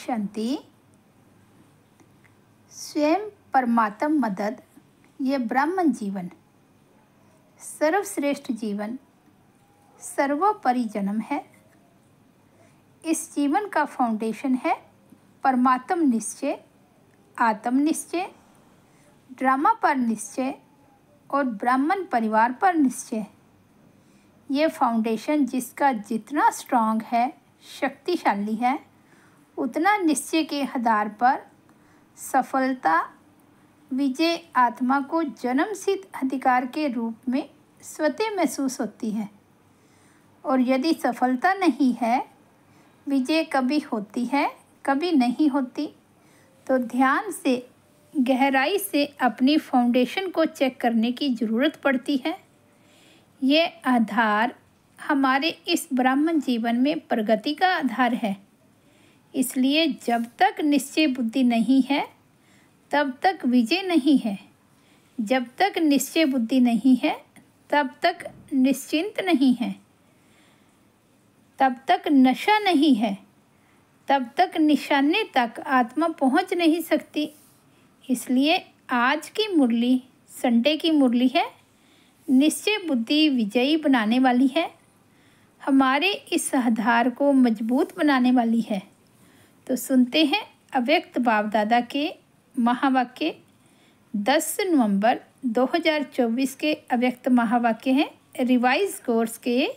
शांति। स्वयं परमात्म मदद, यह ब्राह्मण जीवन सर्वश्रेष्ठ जीवन, सर्वोपरि जन्म है। इस जीवन का फाउंडेशन है परमात्म निश्चय, आत्म निश्चय, ड्रामा पर निश्चय और ब्राह्मण परिवार पर निश्चय। ये फाउंडेशन जिसका जितना स्ट्रांग है, शक्तिशाली है, उतना निश्चय के आधार पर सफलता, विजय आत्मा को जन्मसिद्ध अधिकार के रूप में स्वतः महसूस होती है। और यदि सफलता नहीं है, विजय कभी होती है कभी नहीं होती, तो ध्यान से गहराई से अपनी फाउंडेशन को चेक करने की ज़रूरत पड़ती है। ये आधार हमारे इस ब्राह्मण जीवन में प्रगति का आधार है। इसलिए जब तक निश्चय बुद्धि नहीं है, तब तक विजय नहीं है। जब तक निश्चय बुद्धि नहीं है, तब तक निश्चिंत नहीं है। तब तक नशा नहीं है। तब तक निशाने तक आत्मा पहुंच नहीं सकती। इसलिए आज की मुरली, संडे की मुरली है, निश्चय बुद्धि विजयी बनाने वाली है, हमारे इस आधार को मजबूत बनाने वाली है। तो सुनते हैं अव्यक्त बाप दादा के महावाक्य। 10 नवंबर 2024 के अव्यक्त महावाक्य हैं। रिवाइज कोर्स के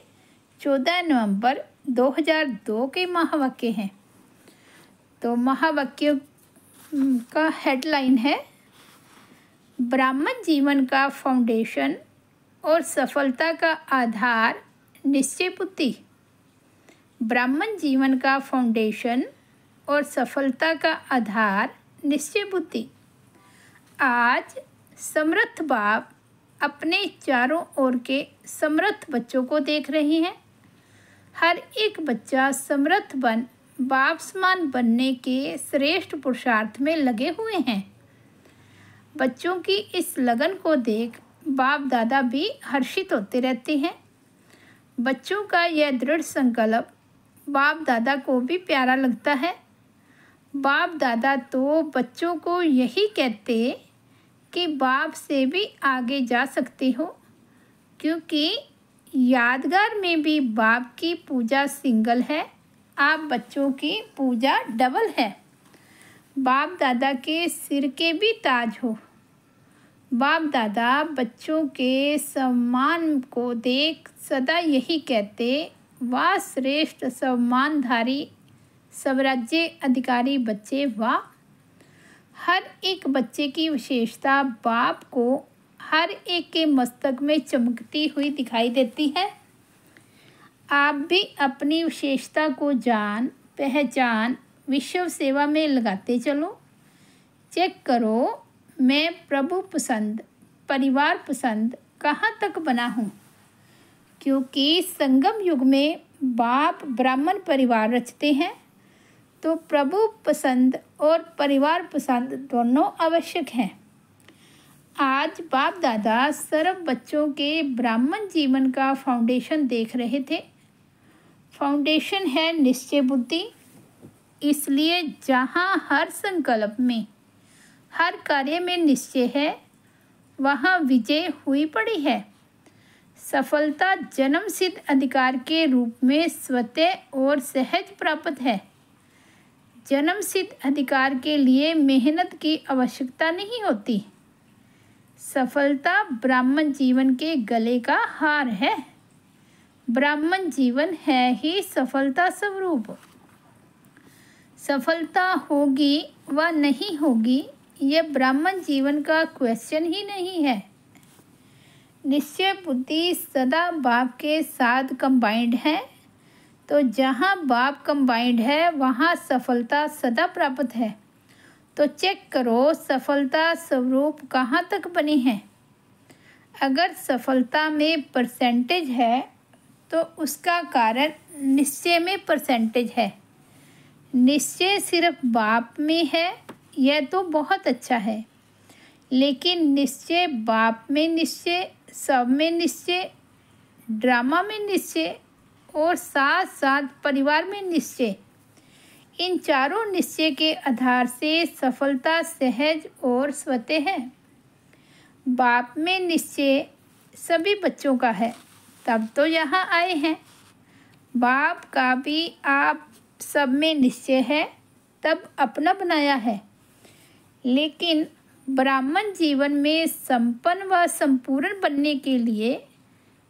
14 नवंबर 2002 के महावाक्य हैं। तो महावाक्य का हेडलाइन है ब्राह्मण जीवन का फाउंडेशन और सफलता का आधार निश्चय बुद्धि। ब्राह्मण जीवन का फाउंडेशन और सफलता का आधार निश्चय बुद्धि। आज समर्थ बाप अपने चारों ओर के समर्थ बच्चों को देख रहे हैं। हर एक बच्चा समर्थ बन बाप समान बनने के श्रेष्ठ पुरुषार्थ में लगे हुए हैं। बच्चों की इस लगन को देख बाप दादा भी हर्षित होते रहते हैं। बच्चों का यह दृढ़ संकल्प बाप दादा को भी प्यारा लगता है। बाप दादा तो बच्चों को यही कहते कि बाप से भी आगे जा सकते हो, क्योंकि यादगार में भी बाप की पूजा सिंगल है, आप बच्चों की पूजा डबल है। बाप दादा के सिर के भी ताज हो। बाप दादा बच्चों के सम्मान को देख सदा यही कहते, वाह श्रेष्ठ सम्मानधारी स्वराज्य अधिकारी बच्चे, वाह। हर एक बच्चे की विशेषता बाप को हर एक के मस्तक में चमकती हुई दिखाई देती है। आप भी अपनी विशेषता को जान पहचान विश्व सेवा में लगाते चलो। चेक करो, मैं प्रभु पसंद, परिवार पसंद कहाँ तक बना हूँ, क्योंकि संगम युग में बाप ब्राह्मण परिवार रचते हैं, तो प्रभु पसंद और परिवार पसंद दोनों आवश्यक हैं। आज बाप दादा सर्व बच्चों के ब्राह्मण जीवन का फाउंडेशन देख रहे थे। फाउंडेशन है निश्चय बुद्धि। इसलिए जहाँ हर संकल्प में, हर कार्य में निश्चय है, वहाँ विजय हुई पड़ी है। सफलता जन्मसिद्ध अधिकार के रूप में स्वतः और सहज प्राप्त है। जन्मसिद्ध अधिकार के लिए मेहनत की आवश्यकता नहीं होती। सफलता ब्राह्मण जीवन के गले का हार है। ब्राह्मण जीवन है ही सफलता स्वरूप। सफलता होगी व नहीं होगी, यह ब्राह्मण जीवन का क्वेश्चन ही नहीं है। निश्चय बुद्धि सदा बाप के साथ कंबाइंड है, तो जहाँ बाप कंबाइंड है वहाँ सफलता सदा प्राप्त है। तो चेक करो, सफलता स्वरूप कहाँ तक बने हैं। अगर सफलता में परसेंटेज है, तो उसका कारण निश्चय में परसेंटेज है। निश्चय सिर्फ बाप में है, यह तो बहुत अच्छा है, लेकिन निश्चय बाप में निश्चय, सब में निश्चय, ड्रामा में निश्चय और साथ साथ परिवार में निश्चय, इन चारों निश्चय के आधार से सफलता सहज और स्वतः है। बाप में निश्चय सभी बच्चों का है, तब तो यहाँ आए हैं। बाप का भी आप सब में निश्चय है, तब अपना बनाया है। लेकिन ब्राह्मण जीवन में संपन्न व संपूर्ण बनने के लिए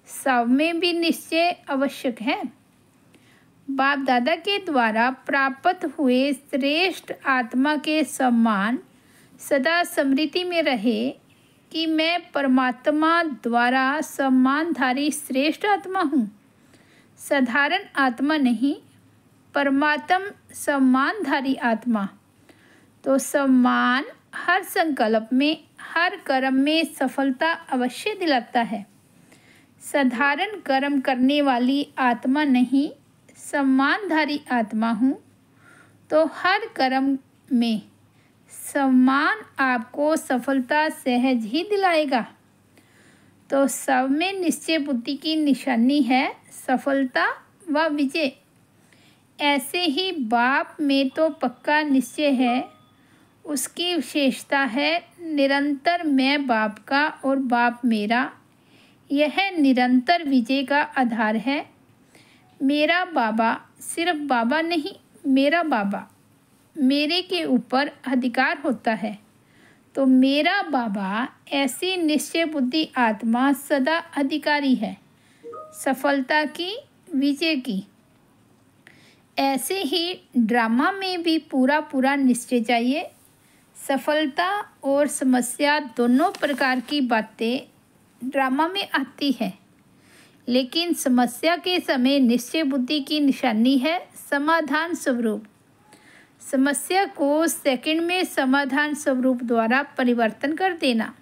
सब में भी निश्चय आवश्यक है। बाप दादा के द्वारा प्राप्त हुए श्रेष्ठ आत्मा के सम्मान सदा स्मृति में रहे कि मैं परमात्मा द्वारा सम्मानधारी श्रेष्ठ आत्मा हूँ, साधारण आत्मा नहीं, परमात्म सम्मानधारी आत्मा। तो सम्मान हर संकल्प में, हर कर्म में सफलता अवश्य दिलाता है। साधारण कर्म करने वाली आत्मा नहीं, सम्मानधारी आत्मा हूँ, तो हर कर्म में सम्मान आपको सफलता सहज ही दिलाएगा। तो सब में निश्चय बुद्धि की निशानी है सफलता व विजय। ऐसे ही बाप में तो पक्का निश्चय है, उसकी विशेषता है निरंतर मैं बाप का और बाप मेरा। यह निरंतर विजय का आधार है। मेरा बाबा सिर्फ बाबा नहीं, मेरा बाबा, मेरे के ऊपर अधिकार होता है। तो मेरा बाबा ऐसी निश्चय बुद्धि आत्मा सदा अधिकारी है सफलता की, विजय की। ऐसे ही ड्रामा में भी पूरा पूरा निश्चय चाहिए। सफलता और समस्या दोनों प्रकार की बातें ड्रामा में आती है, लेकिन समस्या के समय निश्चय बुद्धि की निशानी है समाधान स्वरूप। समस्या को सेकंड में समाधान स्वरूप द्वारा परिवर्तन कर देना।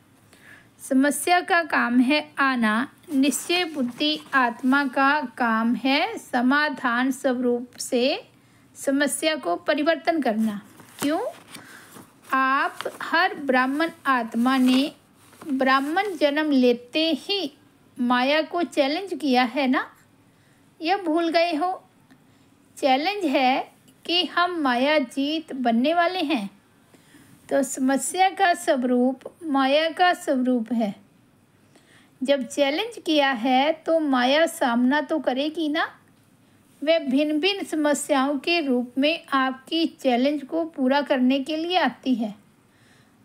समस्या का काम है आना, निश्चय बुद्धि आत्मा का काम है समाधान स्वरूप से समस्या को परिवर्तन करना। क्यों? आप हर ब्राह्मण आत्मा ने ब्राह्मण जन्म लेते ही माया को चैलेंज किया है ना, यह भूल गए हो? चैलेंज है कि हम माया जीत बनने वाले हैं। तो समस्या का स्वरूप माया का स्वरूप है। जब चैलेंज किया है तो माया सामना तो करेगी ना। वह भिन्न भिन्न समस्याओं के रूप में आपकी चैलेंज को पूरा करने के लिए आती है।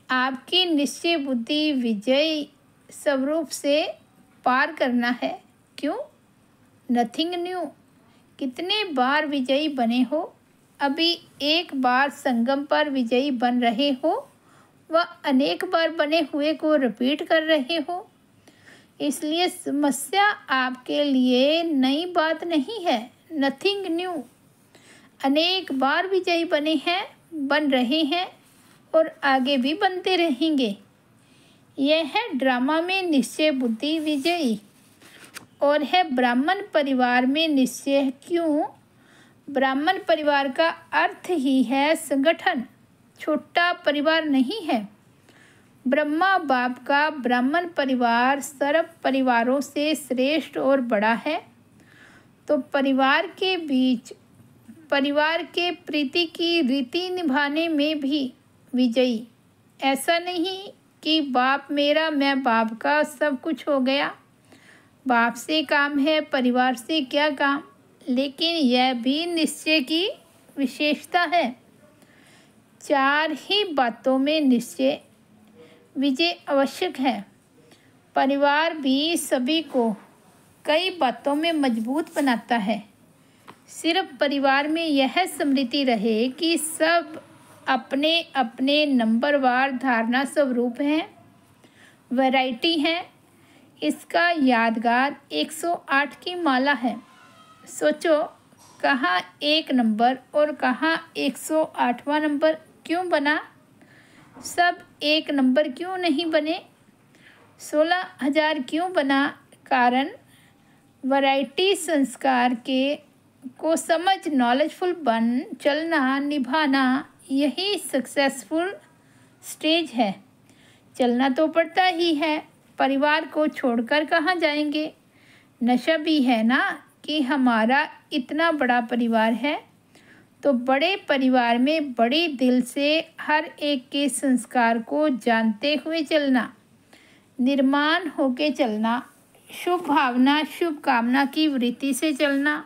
आपकी निश्चय बुद्धि विजय स्वरूप से पार करना है। क्यों? Nothing new. कितने बार विजयी बने हो, अभी एक बार संगम पर विजयी बन रहे हो व अनेक बार बने हुए को रिपीट कर रहे हो। इसलिए समस्या आपके लिए नई बात नहीं है, नथिंग न्यू। अनेक बार विजयी बने हैं, बन रहे हैं और आगे भी बनते रहेंगे। यह है ड्रामा में निश्चय बुद्धि विजयी और है ब्राह्मण परिवार में निश्चय। क्यों? ब्राह्मण परिवार का अर्थ ही है संगठन, छोटा परिवार नहीं है। ब्रह्मा बाप का ब्राह्मण परिवार सर्व परिवारों से श्रेष्ठ और बड़ा है। तो परिवार के बीच परिवार के प्रीति की रीति निभाने में भी विजयी। ऐसा नहीं कि बाप मेरा मैं बाप का सब कुछ हो गया, बाप से काम है, परिवार से क्या काम। लेकिन यह भी निश्चय की विशेषता है। चार ही बातों में निश्चय विजय आवश्यक है। परिवार भी सभी को कई बातों में मजबूत बनाता है। सिर्फ परिवार में यह स्मृति रहे कि सब अपने अपने नंबरवार धारणा स्वरूप हैं, वैरायटी है। इसका यादगार 108 की माला है। सोचो, कहाँ एक नंबर और कहाँ 108वां नंबर क्यों बना? सब एक नंबर क्यों नहीं बने? 16,000 क्यों बना? कारण वैरायटी संस्कार के को समझ नॉलेजफुल बन चलना निभाना, यही सक्सेसफुल स्टेज है। चलना तो पड़ता ही है, परिवार को छोड़कर कहाँ जाएंगे? नशा भी है ना कि हमारा इतना बड़ा परिवार है तो बड़े परिवार में बड़े दिल से हर एक के संस्कार को जानते हुए चलना, निर्माण होके चलना, शुभ भावना शुभ कामना की वृत्ति से चलना,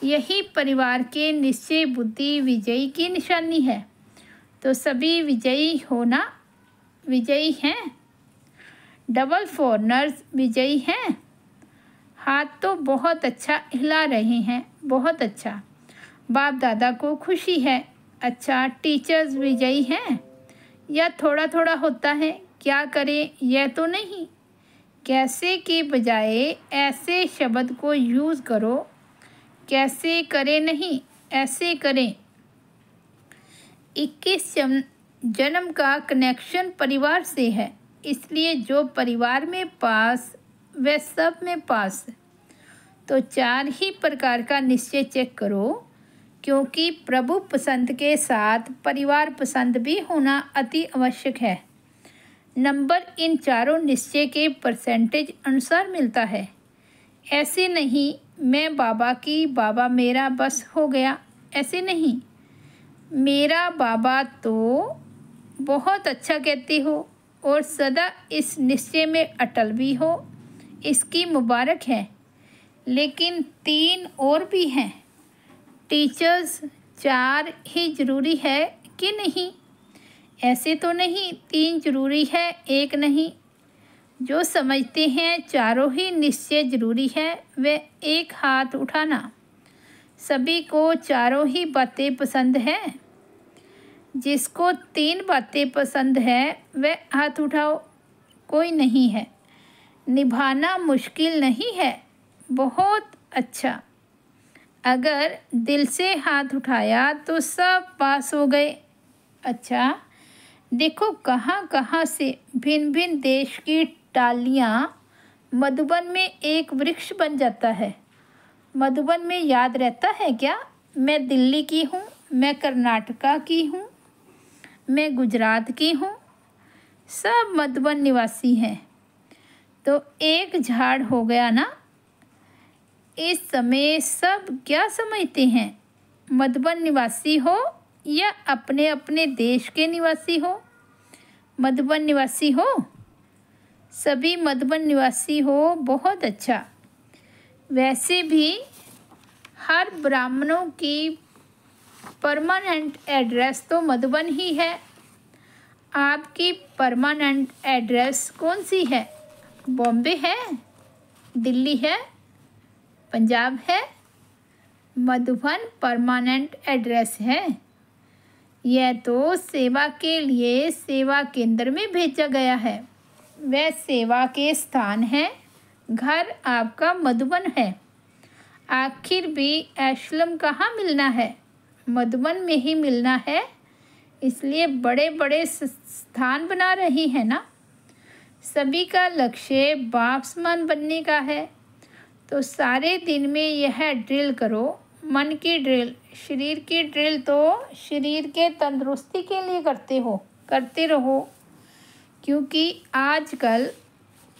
यही परिवार के निश्चय बुद्धि विजयी की निशानी है। तो सभी विजयी होना, विजयी हैं। डबल फॉरनर्स विजयी हैं। हाथ तो बहुत अच्छा हिला रहे हैं, बहुत अच्छा। बाप दादा को खुशी है। अच्छा, टीचर्स विजयी हैं या थोड़ा थोड़ा होता है, क्या करें यह तो नहीं। कैसे के बजाय ऐसे शब्द को यूज़ करो, कैसे करें नहीं, ऐसे करें। 21 जन्म का कनेक्शन परिवार से है, इसलिए जो परिवार में पास वह सब में पास। तो 4 ही प्रकार का निश्चय चेक करो, क्योंकि प्रभु पसंद के साथ परिवार पसंद भी होना अति आवश्यक है। नंबर इन चारों निश्चय के परसेंटेज अनुसार मिलता है। ऐसे नहीं मैं बाबा की, बाबा मेरा बस हो गया, ऐसे नहीं। मेरा बाबा तो बहुत अच्छा कहते हो और सदा इस निश्चय में अटल भी हो, इसकी मुबारक है। लेकिन 3 और भी हैं। टीचर्स 4 ही ज़रूरी है कि नहीं? ऐसे तो नहीं 3 ज़रूरी है, 1 नहीं। जो समझते हैं चारों ही निश्चय ज़रूरी है, वे एक हाथ उठाना। सभी को चारों ही बातें पसंद हैं। जिसको 3 बातें पसंद है वह हाथ उठाओ। कोई नहीं है। निभाना मुश्किल नहीं है, बहुत अच्छा। अगर दिल से हाथ उठाया तो सब पास हो गए। अच्छा, देखो कहाँ कहाँ से भिन्न भिन्न देश की टालियाँ मधुबन में एक वृक्ष बन जाता है। मधुबन में याद रहता है क्या? मैं दिल्ली की हूँ, मैं कर्नाटका की हूँ, मैं गुजरात की हूँ, सब मधुबन निवासी हैं। तो एक झाड़ हो गया ना। इस समय सब क्या समझते हैं? मधुबन निवासी हो या अपने अपने देश के निवासी हो? मधुबन निवासी हो? सभी मधुबन निवासी हो, बहुत अच्छा। वैसे भी हर ब्राह्मणों की परमानेंट एड्रेस तो मधुबन ही है। आपकी परमानेंट एड्रेस कौन सी है? बॉम्बे है, दिल्ली है, पंजाब है? मधुबन परमानेंट एड्रेस है। यह तो सेवा के लिए सेवा केंद्र में भेजा गया है। वह सेवा के स्थान है। घर आपका मधुबन है। आखिर भी एशलम कहाँ मिलना है? मधुबन में ही मिलना है। इसलिए बड़े बड़े स्थान बना रही है ना। सभी का लक्ष्य बाप समान बनने का है। तो सारे दिन में यह ड्रिल करो, मन की ड्रिल, शरीर की ड्रिल तो शरीर के तंदुरुस्ती के लिए करते रहो। क्योंकि आजकल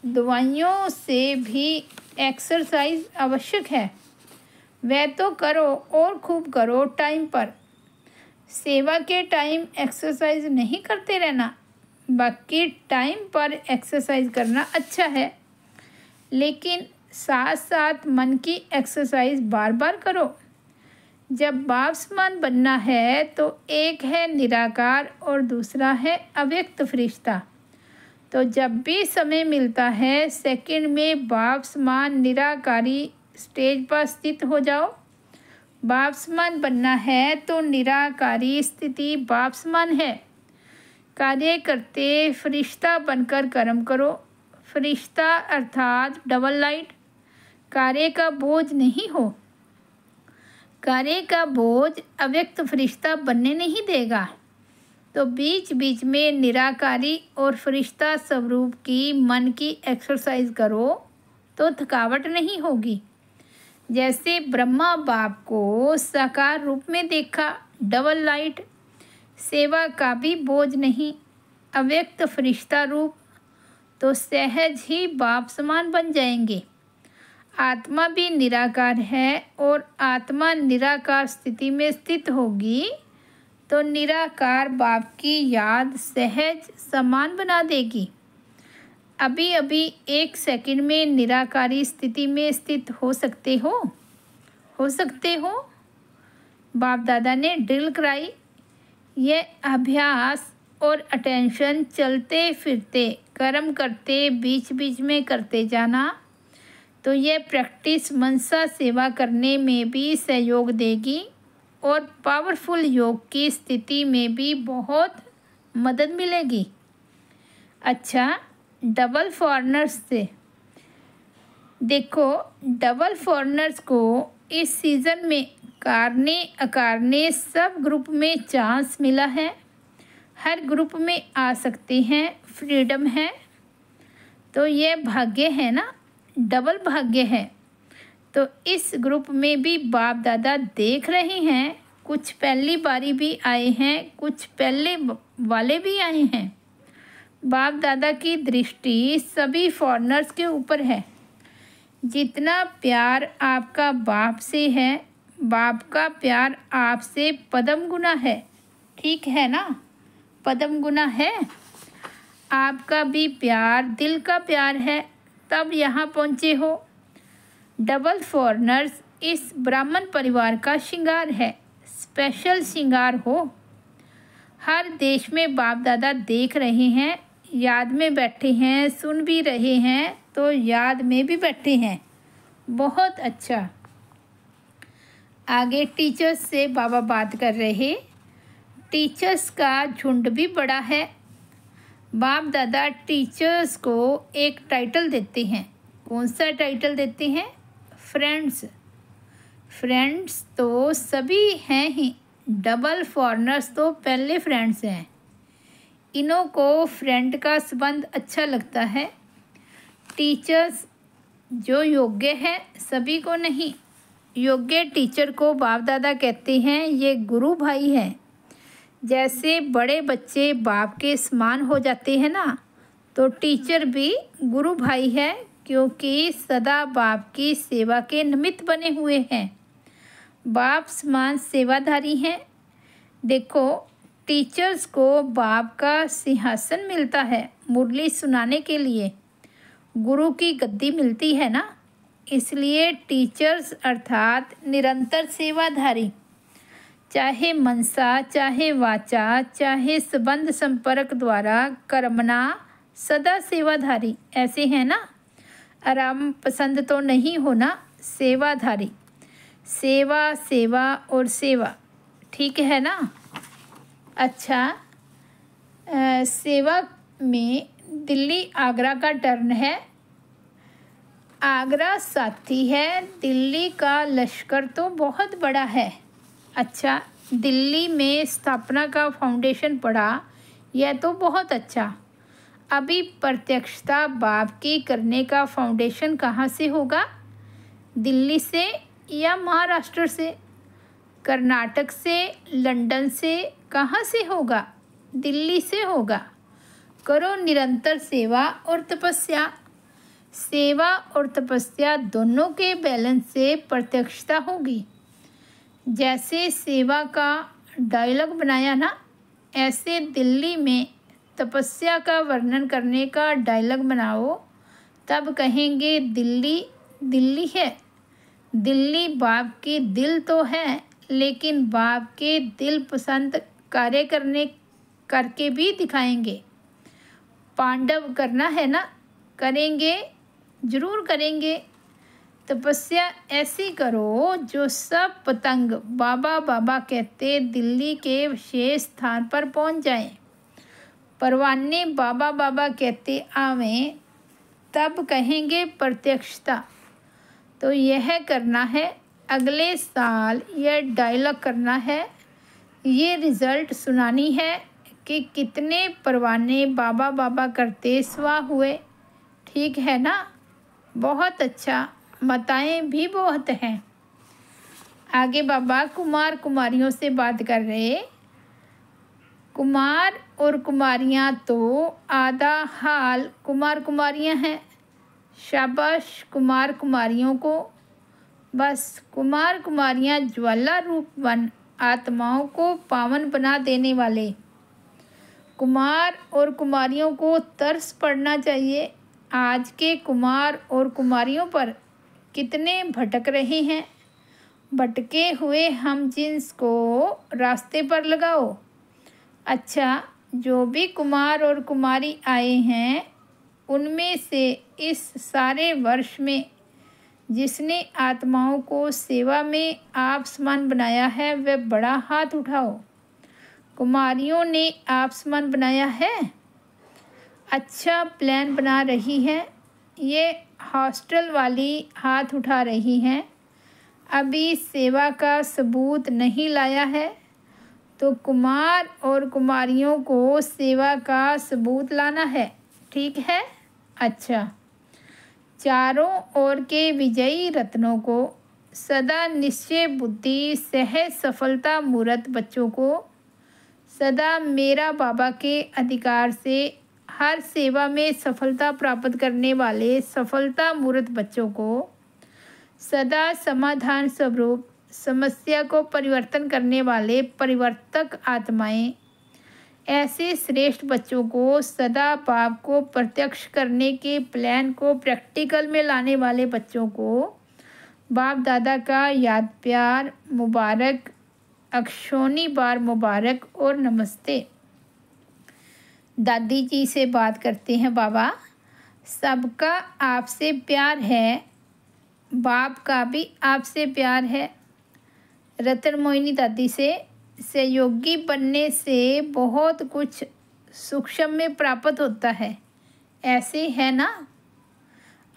दवाइयों से भी एक्सरसाइज आवश्यक है। वह तो करो और खूब करो टाइम पर। सेवा के टाइम एक्सरसाइज नहीं करते रहना, बाकी टाइम पर एक्सरसाइज करना अच्छा है। लेकिन साथ साथ मन की एक्सरसाइज बार बार करो। जब बाप समान बनना है तो एक है निराकार और दूसरा है अव्यक्त फरिश्ता। तो जब भी समय मिलता है सेकंड में बाप समान निराकारी स्टेज पर स्थित हो जाओ। बाप समान बनना है तो निराकारी स्थिति बाप समान है। कार्य करते फरिश्ता बनकर कर्म करो। फरिश्ता अर्थात डबल लाइट। कार्य का बोझ नहीं हो। कार्य का बोझ अव्यक्त फरिश्ता बनने नहीं देगा। तो बीच बीच में निराकारी और फरिश्ता स्वरूप की मन की एक्सरसाइज करो तो थकावट नहीं होगी। जैसे ब्रह्मा बाप को साकार रूप में देखा, डबल लाइट। सेवा का भी बोझ नहीं, अव्यक्त फरिश्ता रूप। तो सहज ही बाप समान बन जाएंगे। आत्मा भी निराकार है और आत्मा निराकार स्थिति में स्थित होगी तो निराकार बाप की याद सहज समान बना देगी। अभी अभी 1 सेकंड में निराकारी स्थिति में स्थित हो सकते हो। बाप दादा ने ड्रिल कराई। यह अभ्यास और अटेंशन चलते फिरते कर्म करते बीच बीच में करते जाना, तो यह प्रैक्टिस मनसा सेवा करने में भी सहयोग देगी और पावरफुल योग की स्थिति में भी बहुत मदद मिलेगी। अच्छा, डबल फॉरेनर्स से देखो, डबल फॉरेनर्स को इस सीज़न में कारने अकारने सब ग्रुप में चांस मिला है। हर ग्रुप में आ सकते हैं, फ्रीडम है। तो ये भाग्य है ना, डबल भाग्य है। तो इस ग्रुप में भी बाप दादा देख रहे हैं। कुछ पहली बारी भी आए हैं, कुछ पहले वाले भी आए हैं। बाप दादा की दृष्टि सभी फॉरेनर्स के ऊपर है। जितना प्यार आपका बाप से है, बाप का प्यार आपसे पदम गुना है। ठीक है ना, पदम गुना है। आपका भी प्यार दिल का प्यार है, तब यहाँ पहुँचे हो। डबल फॉरेनर्स इस ब्राह्मण परिवार का श्रृंगार है, स्पेशल श्रृंगार हो। हर देश में बाप दादा देख रहे हैं, याद में बैठे हैं, सुन भी रहे हैं, तो याद में भी बैठे हैं। बहुत अच्छा। आगे टीचर्स से बाबा बात कर रहे। टीचर्स का झुंड भी बड़ा है। बाप दादा टीचर्स को एक टाइटल देते हैं। कौन सा टाइटल देते हैं? फ्रेंड्स। फ्रेंड्स तो सभी हैं ही, डबल फॉरेनर्स तो पहले फ्रेंड्स हैं। इन्हों को फ्रेंड का संबंध अच्छा लगता है। टीचर्स जो योग्य है, सभी को नहीं। योग्य टीचर को बाप दादा कहते हैं ये गुरु भाई हैं। जैसे बड़े बच्चे बाप के समान हो जाते हैं ना, तो टीचर भी गुरु भाई है, क्योंकि सदा बाप की सेवा के निमित्त बने हुए हैं। बाप समान सेवाधारी हैं। देखो, टीचर्स को बाप का सिंहासन मिलता है मुरली सुनाने के लिए। गुरु की गद्दी मिलती है ना, इसलिए टीचर्स अर्थात निरंतर सेवाधारी, चाहे मनसा, चाहे वाचा, चाहे संबंध संपर्क द्वारा कर्मणा, सदा सेवाधारी ऐसे हैं ना। आराम पसंद तो नहीं होना, सेवाधारी। सेवा, सेवा और सेवा, ठीक है ना। अच्छा, सेवा में दिल्ली आगरा का टर्न है। आगरा साथी है, दिल्ली का लश्कर तो बहुत बड़ा है। अच्छा, दिल्ली में स्थापना का फाउंडेशन पड़ा, यह तो बहुत अच्छा। अभी प्रत्यक्षता बाप की करने का फाउंडेशन कहाँ से होगा? दिल्ली से या महाराष्ट्र से, कर्नाटक से, लंदन से? कहाँ से होगा? दिल्ली से होगा। करो निरंतर सेवा और तपस्या। सेवा और तपस्या दोनों के बैलेंस से प्रत्यक्षता होगी। जैसे सेवा का डायलॉग बनाया ना, ऐसे दिल्ली में तपस्या का वर्णन करने का डायलॉग बनाओ, तब कहेंगे दिल्ली दिल्ली है। दिल्ली बाप की दिल तो है, लेकिन बाप के दिल पसंद कार्य करके भी दिखाएंगे। पांडव करना है ना, करेंगे, जरूर करेंगे। तपस्या ऐसी करो जो सब पतंग बाबा बाबा कहते दिल्ली के विशेष स्थान पर पहुंच जाएं। परवाने बाबा बाबा कहते आवें, तब कहेंगे प्रत्यक्षता। तो यह करना है, अगले साल यह डायलॉग करना है, ये रिज़ल्ट सुनानी है कि कितने परवाने बाबा बाबा करते स्वा हुए। ठीक है ना, बहुत अच्छा। माताएं भी बहुत हैं। आगे बाबा कुमार कुमारियों से बात कर रहे। कुमार और कुमारियाँ तो आधा हाल कुमार कुमारियाँ हैं। शाबाश कुमार कुमारियों को। बस कुमार कुमारियाँ ज्वाला रूप बन आत्माओं को पावन बना देने वाले। कुमार और कुमारियों को तरस पड़ना चाहिए। आज के कुमार और कुमारियों पर कितने भटक रहे हैं। भटके हुए हम जिन्स को रास्ते पर लगाओ। अच्छा, जो भी कुमार और कुमारी आए हैं उनमें से इस सारे वर्ष में जिसने आत्माओं को सेवा में आप समान बनाया है वह बड़ा हाथ उठाओ। कुमारियों ने आप समान बनाया है। अच्छा प्लान बना रही है। ये हॉस्टल वाली हाथ उठा रही हैं। अभी सेवा का सबूत नहीं लाया है तो कुमार और कुमारियों को सेवा का सबूत लाना है, ठीक है। अच्छा, चारों ओर के विजयी रत्नों को सदा निश्चय बुद्धि सहज सफलता मूर्त बच्चों को सदा मेरा बाबा के अधिकार से हर सेवा में सफलता प्राप्त करने वाले सफलता मूर्त बच्चों को सदा समाधान स्वरूप समस्या को परिवर्तन करने वाले परिवर्तक आत्माएं, ऐसे श्रेष्ठ बच्चों को सदा पाप को प्रत्यक्ष करने के प्लान को प्रैक्टिकल में लाने वाले बच्चों को बाप दादा का याद प्यार मुबारक, अक्षोनी बार मुबारक और नमस्ते। दादी जी से बात करते हैं बाबा। सबका आपसे प्यार है, बाप का भी आपसे प्यार है। रतन मोहिनी दादी से सहयोगी बनने से बहुत कुछ सूक्ष्म में प्राप्त होता है, ऐसे है ना।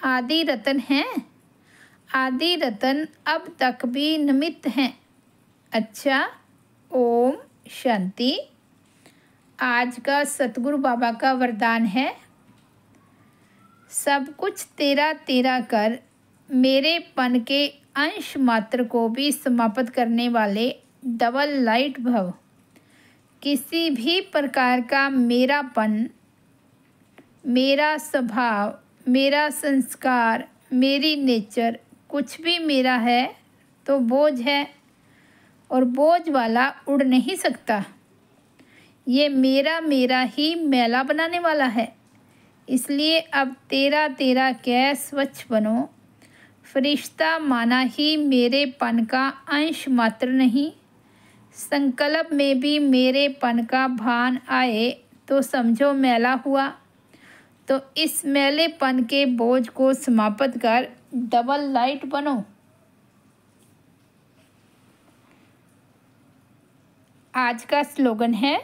आदि रतन हैं, आदि रतन अब तक भी निमित्त हैं। अच्छा, ओम शांति। आज का सतगुरु बाबा का वरदान है, सब कुछ तेरा तेरा कर मेरे पन के अंश मात्र को भी समाप्त करने वाले डबल लाइट भव। किसी भी प्रकार का मेरापन, मेरा स्वभाव, मेरा संस्कार, मेरी नेचर कुछ भी मेरा है तो बोझ है और बोझ वाला उड़ नहीं सकता। ये मेरा मेरा ही मैला बनाने वाला है। इसलिए अब तेरा तेरा कह स्वच्छ बनो। फरिश्ता माना ही मेरे पन का अंश मात्र नहीं। संकल्प में भी मेरे पन का भान आए तो समझो मैला हुआ। तो इस मैलेपन के बोझ को समाप्त कर डबल लाइट बनो। आज का स्लोगन है,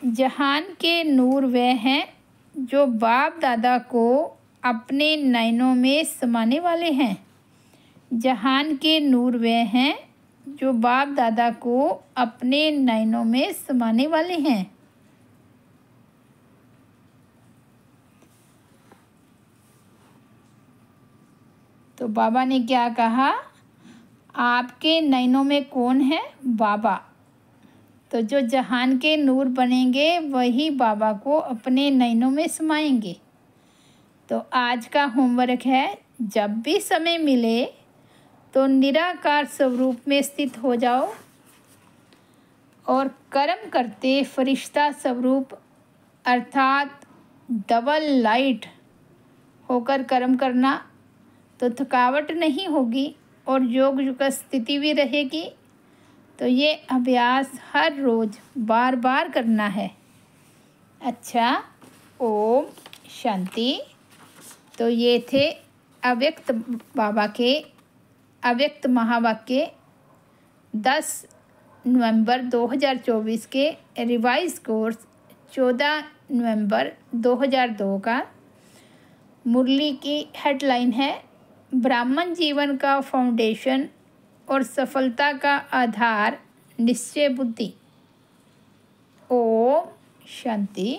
जहान के नूर वह हैं जो बाप दादा को अपने नयनों में समाने वाले हैं। जहान के नूर वे हैं जो बाप दादा को अपने नयनों में समाने वाले हैं। तो बाबा ने क्या कहा, आपके नयनों में कौन है? बाबा। तो जो जहान के नूर बनेंगे वही बाबा को अपने नयनों में समाएंगे। तो आज का होमवर्क है, जब भी समय मिले तो निराकार स्वरूप में स्थित हो जाओ और कर्म करते फरिश्ता स्वरूप अर्थात डबल लाइट होकर कर्म करना, तो थकावट नहीं होगी और योग युक्त स्थिति भी रहेगी। तो ये अभ्यास हर रोज़ बार बार करना है। अच्छा, ओम शांति। तो ये थे अव्यक्त बाबा के अव्यक्त महावाक्य 10 नवंबर 2024 के रिवाइज कोर्स 14 नवंबर 2002 का। मुरली की हेडलाइन है, ब्राह्मण जीवन का फाउंडेशन और सफलता का आधार निश्चय बुद्धि। ओम शांति।